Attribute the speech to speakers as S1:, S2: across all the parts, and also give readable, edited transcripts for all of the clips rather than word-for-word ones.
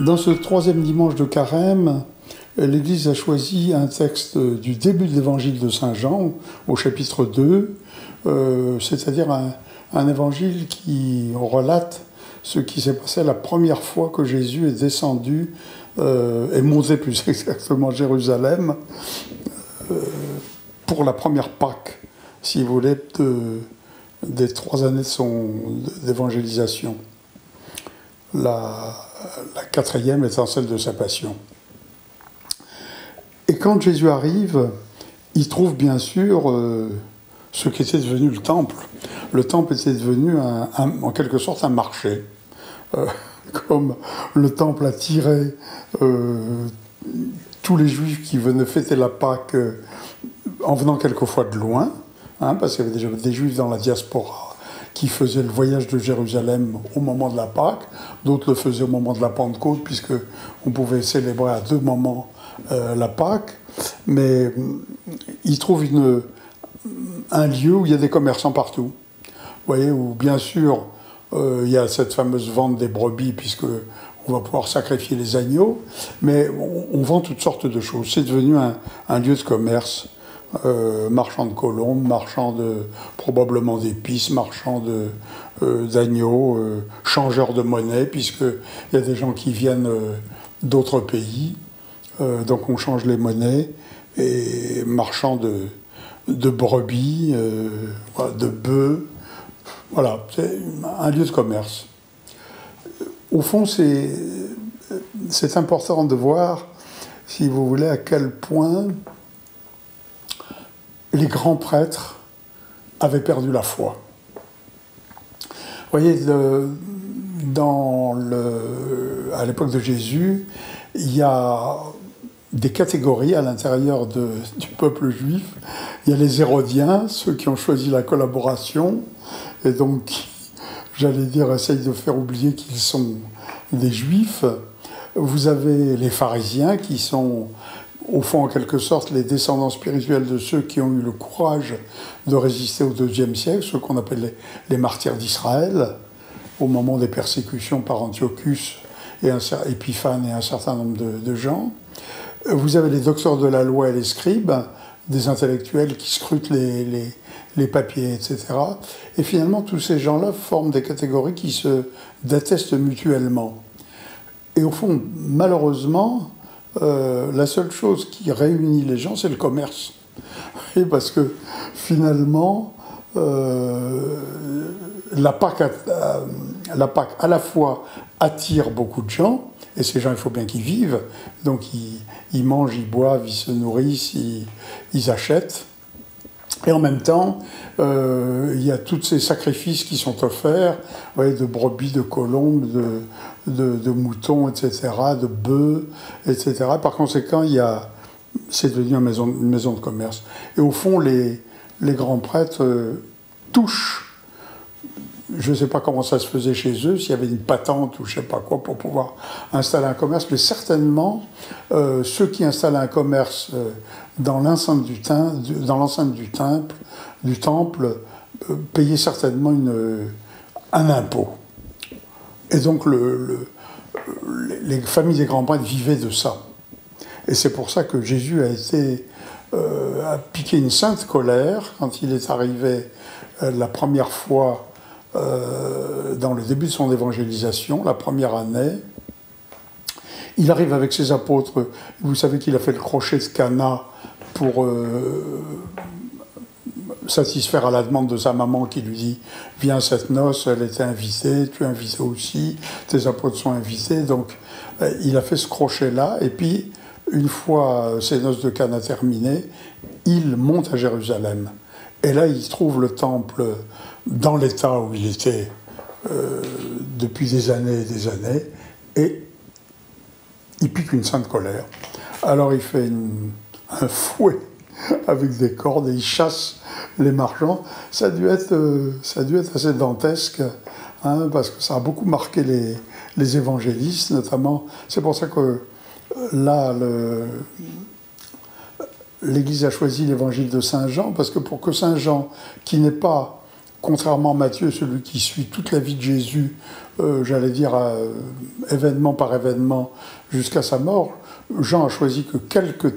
S1: Dans ce troisième dimanche de Carême, l'Église a choisi un texte du début de l'évangile de Saint Jean, au chapitre 2, c'est-à-dire un évangile qui relate ce qui s'est passé la première fois que Jésus est descendu, est monté plus exactement à Jérusalem, pour la première Pâque, si vous voulez, des 3 années de son d'évangélisation. La 4e étant celle de sa passion. Et quand Jésus arrive, il trouve bien sûr ce qui était devenu le temple. Le temple était devenu en quelque sorte un marché. Comme le temple attirait tous les Juifs qui venaient fêter la Pâque en venant quelquefois de loin, parce qu'il y avait déjà des Juifs dans la diaspora qui faisaient le voyage de Jérusalem au moment de la Pâque, d'autres le faisaient au moment de la Pentecôte, puisqu'on pouvait célébrer à 2 moments la Pâque, mais il trouve un lieu où il y a des commerçants partout. Vous voyez, où bien sûr, il y a cette fameuse vente des brebis, puisqu'on va pouvoir sacrifier les agneaux, mais on vend toutes sortes de choses. C'est devenu un lieu de commerce. Marchand de colombes, marchand probablement d'épices, marchand d'agneaux, changeur de monnaie, puisqu'il y a des gens qui viennent d'autres pays, donc on change les monnaies, et marchand de brebis, de bœufs, voilà, c'est un lieu de commerce. Au fond, c'est important de voir, si vous voulez, à quel point les grands prêtres avaient perdu la foi. Vous voyez, à l'époque de Jésus, il y a des catégories à l'intérieur du peuple juif. Il y a les Hérodiens, ceux qui ont choisi la collaboration, et donc, j'allais dire, essayent de faire oublier qu'ils sont des Juifs. Vous avez les pharisiens qui sont, au fond, en quelque sorte, les descendants spirituels de ceux qui ont eu le courage de résister au IIe siècle, ceux qu'on appelle les martyrs d'Israël, au moment des persécutions par Antiochus et Épiphane et un certain nombre de gens. Vous avez les docteurs de la loi et les scribes, des intellectuels qui scrutent les papiers, etc. Et finalement, tous ces gens-là forment des catégories qui se détestent mutuellement. Et au fond, malheureusement, la seule chose qui réunit les gens, c'est le commerce. Et parce que finalement, la Pâque à la fois attire beaucoup de gens, et ces gens, il faut bien qu'ils vivent, donc ils mangent, ils boivent, ils se nourrissent, ils achètent. Et en même temps, il y a tous ces sacrifices qui sont offerts, vous voyez, de brebis, de colombes, de moutons, etc., de bœufs, etc. Par conséquent, c'est devenu une maison de commerce. Et au fond, les grands prêtres touchent. Je ne sais pas comment ça se faisait chez eux, s'il y avait une patente ou je ne sais pas quoi pour pouvoir installer un commerce, mais certainement, ceux qui installent un commerce dans l'enceinte du temple, payaient certainement un impôt. Et donc, les familles des grands prêtres vivaient de ça. Et c'est pour ça que Jésus a piqué une sainte colère quand il est arrivé la première fois dans le début de son évangélisation, la première année. Il arrive avec ses apôtres. Vous savez qu'il a fait le crochet de Cana pour satisfaire à la demande de sa maman qui lui dit « Viens à cette noce, elle était invitée, tu es invité aussi, tes apôtres sont invités. » Donc il a fait ce crochet-là. Et puis, une fois ces noces de Cana terminées, il monte à Jérusalem. Et là, il trouve le temple dans l'état où il était depuis des années et des années, et il pique une sainte colère. Alors il fait un fouet avec des cordes et il chasse les marchands. Ça a dû être assez dantesque, parce que ça a beaucoup marqué les évangélistes, notamment. C'est pour ça que là, l'Église a choisi l'évangile de Saint Jean, parce que pour que Saint Jean, qui n'est pas contrairement à Matthieu, celui qui suit toute la vie de Jésus, j'allais dire événement par événement jusqu'à sa mort, Jean a choisi que quelques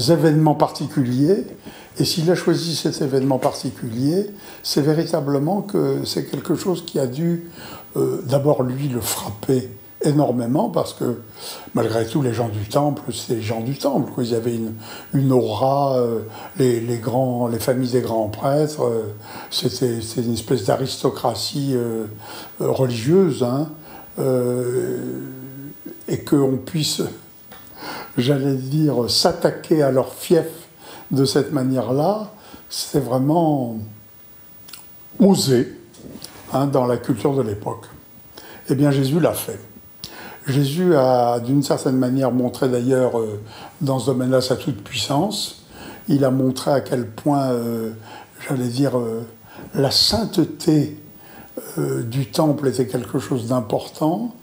S1: événements particuliers, et s'il a choisi cet événement particulier, c'est véritablement que c'est quelque chose qui a dû d'abord lui le frapper énormément, parce que malgré tout les gens du temple, c'était les gens du temple, quoi. Ils avaient une aura, les familles des grands prêtres, c'était une espèce d'aristocratie religieuse, hein, et qu'on puisse, j'allais dire, s'attaquer à leur fief de cette manière-là, c'est vraiment osé, hein, dans la culture de l'époque. Eh bien, Jésus l'a fait. Jésus a, d'une certaine manière, montré d'ailleurs dans ce domaine-là sa toute-puissance. Il a montré à quel point, j'allais dire, la sainteté du temple était quelque chose d'important.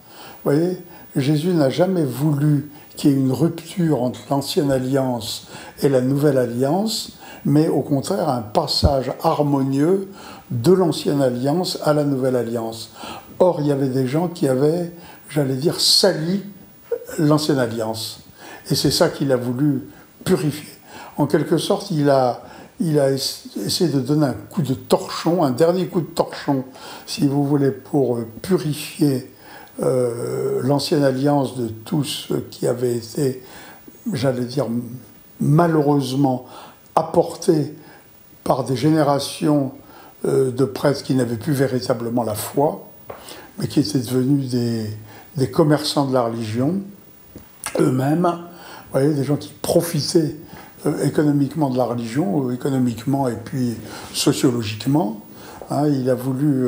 S1: Vous voyez, Jésus n'a jamais voulu qu'il y ait une rupture entre l'ancienne alliance et la nouvelle alliance, mais au contraire un passage harmonieux de l'ancienne alliance à la nouvelle alliance. Or, il y avait des gens qui avaient, j'allais dire, sali l'ancienne alliance. Et c'est ça qu'il a voulu purifier. En quelque sorte, il a essayé de donner un coup de torchon, un dernier coup de torchon, si vous voulez, pour purifier l'ancienne alliance de tout ce qui avait été, j'allais dire, malheureusement apporté par des générations de prêtres qui n'avaient plus véritablement la foi, mais qui étaient devenus des commerçants de la religion, eux-mêmes, vous voyez, des gens qui profitaient économiquement de la religion, économiquement et puis sociologiquement. Hein, il a voulu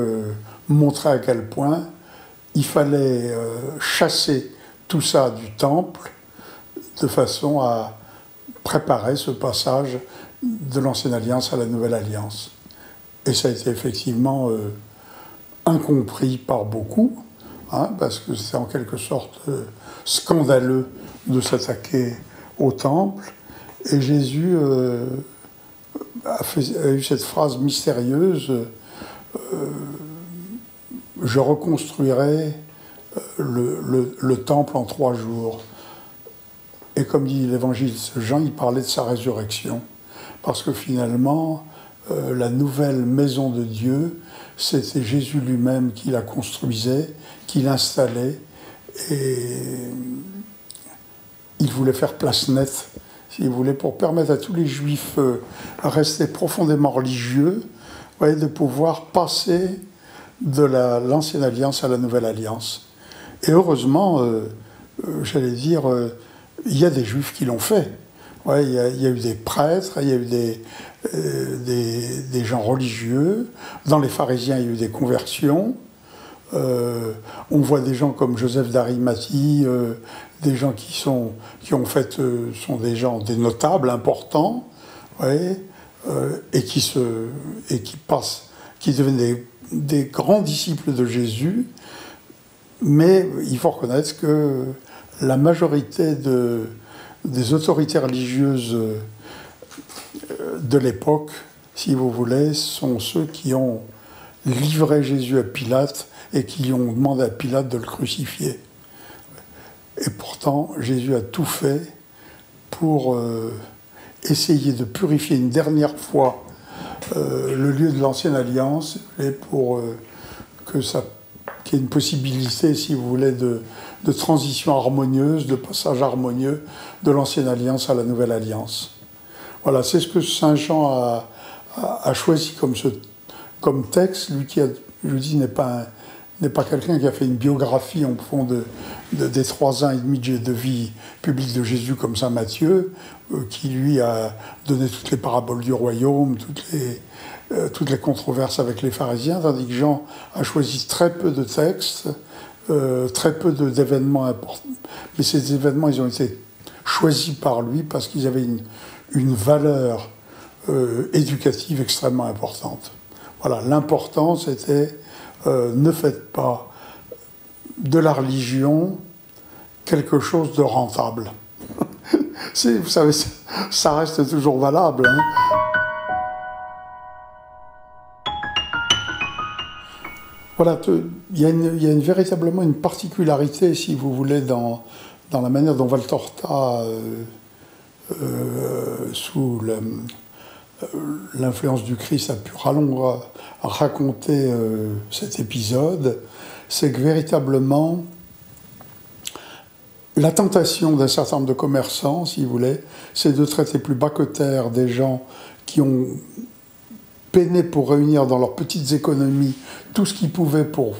S1: montrer à quel point il fallait chasser tout ça du temple de façon à préparer ce passage de l'ancienne alliance à la nouvelle alliance. Et ça a été effectivement incompris par beaucoup, hein, parce que c'est en quelque sorte scandaleux de s'attaquer au temple. Et Jésus a eu cette phrase mystérieuse, je reconstruirai le temple en 3 jours. Et comme dit l'évangéliste Jean, il parlait de sa résurrection. Parce que finalement, la nouvelle maison de Dieu, c'était Jésus lui-même qui la construisait, qui l'installait. Et il voulait faire place nette, s'il voulait, pour permettre à tous les Juifs restés profondément religieux, voyez, de pouvoir passer de l'ancienne alliance à la nouvelle alliance. Et heureusement, j'allais dire, il y a des Juifs qui l'ont fait. Ouais, il y a eu des prêtres, il y a eu des gens religieux. Dans les pharisiens, il y a eu des conversions. On voit des gens comme Joseph d'Arimathie, des gens sont des gens, des notables importants, ouais, et qui deviennent des grands disciples de Jésus. Mais il faut reconnaître que la majorité des autorités religieuses de l'époque, si vous voulez, sont ceux qui ont livré Jésus à Pilate et qui ont demandé à Pilate de le crucifier. Et pourtant, Jésus a tout fait pour essayer de purifier une dernière fois le lieu de l'ancienne alliance et pour qu'il y ait une possibilité, si vous voulez, de transition harmonieuse, de passage harmonieux de l'ancienne alliance à la nouvelle alliance. Voilà, c'est ce que Saint Jean a choisi comme texte. Lui qui, je vous dis, n'est pas quelqu'un qui a fait une biographie en fond des 3 ans et demi de vie publique de Jésus comme Saint Matthieu, qui lui a donné toutes les paraboles du royaume, toutes les controverses avec les pharisiens, tandis que Jean a choisi très peu de textes, très peu d'événements importants. Mais ces événements, ils ont été choisis par lui parce qu'ils avaient une valeur éducative extrêmement importante. Voilà, l'important c'était ne faites pas de la religion quelque chose de rentable. Vous savez, ça reste toujours valable. Hein. Voilà, il y a véritablement une particularité, si vous voulez, dans la manière dont Valtorta, sous l'influence du Christ, a pu raconter cet épisode, c'est que véritablement, la tentation d'un certain nombre de commerçants, si vous voulez, c'est de traiter plus bas que terre des gens qui ont peiné pour réunir dans leurs petites économies tout ce qu'ils pouvaient pour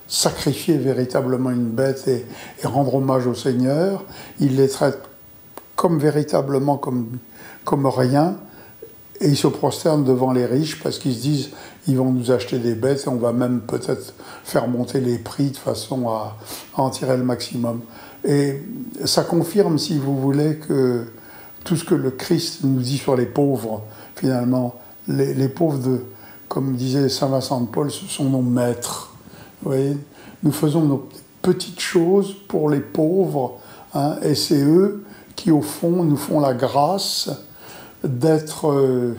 S1: sacrifier véritablement une bête et rendre hommage au Seigneur. Ils les traitent véritablement comme rien, et ils se prosternent devant les riches parce qu'ils se disent ils vont nous acheter des bêtes et on va même peut-être faire monter les prix de façon à en tirer le maximum. Et ça confirme, si vous voulez, que tout ce que le Christ nous dit sur les pauvres, finalement, les pauvres, comme disait Saint Vincent de Paul, ce sont nos maîtres. Vous voyez, nous faisons nos petites choses pour les pauvres, hein, et c'est eux qui, au fond, nous font la grâce d'être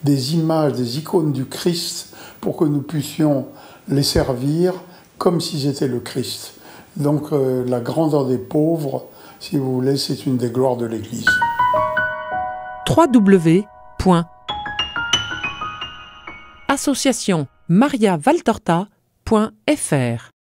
S1: des images, des icônes du Christ, pour que nous puissions les servir comme s'ils étaient le Christ. Donc la grandeur des pauvres, si vous voulez, c'est une des gloires de l'Église.
S2: www.associationmariavaltorta.fr